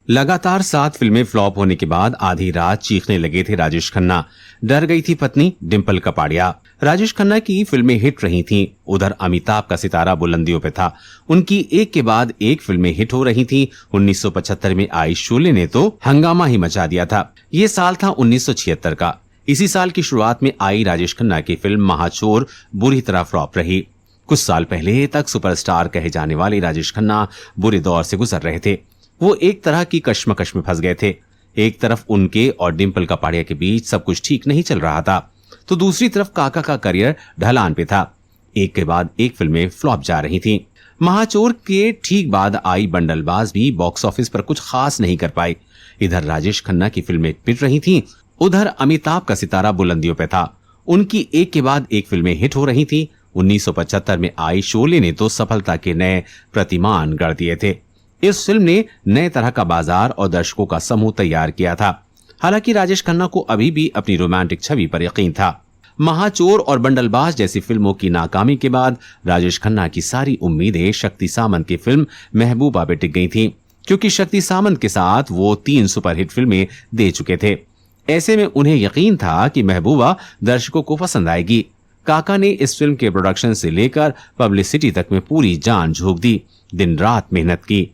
लगातार 7 फिल्में फ्लॉप होने के बाद आधी रात चीखने लगे थे राजेश खन्ना। डर गई थी पत्नी डिंपल कपाड़िया। राजेश खन्ना की फिल्में हिट रही थीं, उधर अमिताभ का सितारा बुलंदियों पे था। उनकी एक के बाद एक फिल्में हिट हो रही थीं। 1975 में आई शोले ने तो हंगामा ही मचा दिया था। ये साल था 1976 का। इसी साल की शुरुआत में आई राजेश खन्ना की फिल्म महाचोर बुरी तरह फ्लॉप रही। कुछ साल पहले तक सुपरस्टार कहे जाने वाले राजेश खन्ना बुरे दौर से गुजर रहे थे। वो एक तरह की कश्मकश में फंस गए थे। एक तरफ उनके और डिंपल कपाड़िया के बीच सब कुछ ठीक नहीं चल रहा था, तो दूसरी तरफ काका का करियर ढलान पे था। एक के बाद एक फिल्में फ्लॉप जा रही थीं। महाचोर के ठीक बाद आई बंडलबाज भी बॉक्स ऑफिस पर कुछ खास नहीं कर पाई। इधर राजेश खन्ना की फिल्में पिट रही थीं, उधर अमिताभ का सितारा बुलंदियों पे था। उनकी एक के बाद एक फिल्में हिट हो रही थीं। 1975 में आई शोले ने तो सफलता के नए प्रतिमान गढ़ दिए थे। इस फिल्म ने नए तरह का बाजार और दर्शकों का समूह तैयार किया था। हालांकि राजेश खन्ना को अभी भी अपनी रोमांटिक छवि पर यकीन था। महाचोर और बंडलबाज जैसी फिल्मों की नाकामी के बाद राजेश खन्ना की सारी उम्मीदें शक्ति सामंत की फिल्म महबूबा पे टिक गई थीं, क्योंकि शक्ति सामंत के साथ वो 3 सुपरहिट फिल्में दे चुके थे। ऐसे में उन्हें यकीन था कि महबूबा दर्शकों को पसंद आएगी। काका ने इस फिल्म के प्रोडक्शन से लेकर पब्लिसिटी तक में पूरी जान झोंक दी, दिन रात मेहनत की।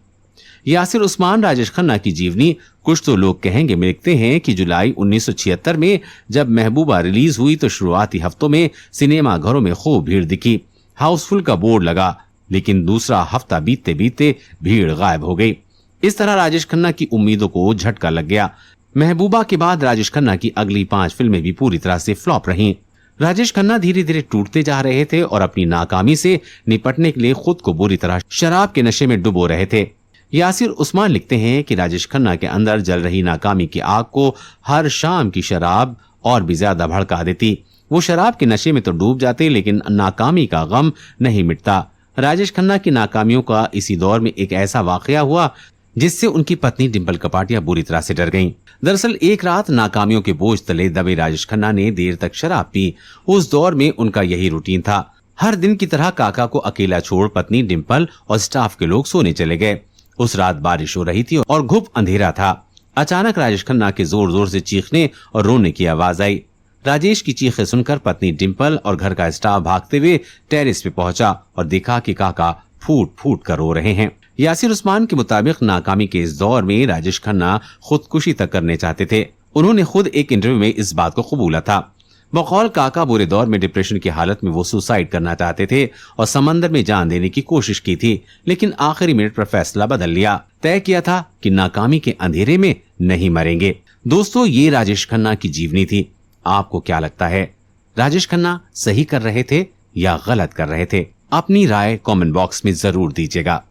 यासिर उस्मान राजेश खन्ना की जीवनी कुछ तो लोग कहेंगे में लिखते हैं कि जुलाई 1976 में जब महबूबा रिलीज हुई तो शुरुआती हफ्तों में सिनेमा घरों में खूब भीड़ दिखी। हाउसफुल का बोर्ड लगा, लेकिन दूसरा हफ्ता बीतते बीतते भीड़ गायब हो गई। इस तरह राजेश खन्ना की उम्मीदों को झटका लग गया। महबूबा के बाद राजेश खन्ना की अगली 5 फिल्में भी पूरी तरह से फ्लॉप रहीं। राजेश खन्ना धीरे धीरे टूटते जा रहे थे और अपनी नाकामी से निपटने के लिए खुद को बुरी तरह शराब के नशे में डुबो रहे थे। यासिर उस्मान लिखते हैं कि राजेश खन्ना के अंदर जल रही नाकामी की आग को हर शाम की शराब और भी ज्यादा भड़का देती। वो शराब के नशे में तो डूब जाते, लेकिन नाकामी का गम नहीं मिटता। राजेश खन्ना की नाकामियों का इसी दौर में एक ऐसा वाकया हुआ जिससे उनकी पत्नी डिंपल कपाड़िया बुरी तरह से डर गईं। दरअसल एक रात नाकामियों के बोझ तले दबे राजेश खन्ना ने देर तक शराब पी। उस दौर में उनका यही रूटीन था। हर दिन की तरह काका को अकेला छोड़ पत्नी डिंपल और स्टाफ के लोग सोने चले गए। उस रात बारिश हो रही थी और घुप अंधेरा था। अचानक राजेश खन्ना के जोर जोर से चीखने और रोने की आवाज आई। राजेश की चीखें सुनकर पत्नी डिंपल और घर का स्टाफ भागते हुए टेरेस पे पहुंचा और देखा कि काका फूट फूट कर रो रहे हैं। यासिर उस्मान के मुताबिक नाकामी के इस दौर में राजेश खन्ना खुदकुशी तक करने चाहते थे। उन्होंने खुद एक इंटरव्यू में इस बात को कबूला था। बकौल काका बुरे दौर में डिप्रेशन की हालत में वो सुसाइड करना चाहते थे और समंदर में जान देने की कोशिश की थी, लेकिन आखिरी मिनट पर फैसला बदल लिया। तय किया था कि नाकामी के अंधेरे में नहीं मरेंगे। दोस्तों, ये राजेश खन्ना की जीवनी थी। आपको क्या लगता है, राजेश खन्ना सही कर रहे थे या गलत कर रहे थे? अपनी राय कमेंट बॉक्स में जरूर दीजिएगा।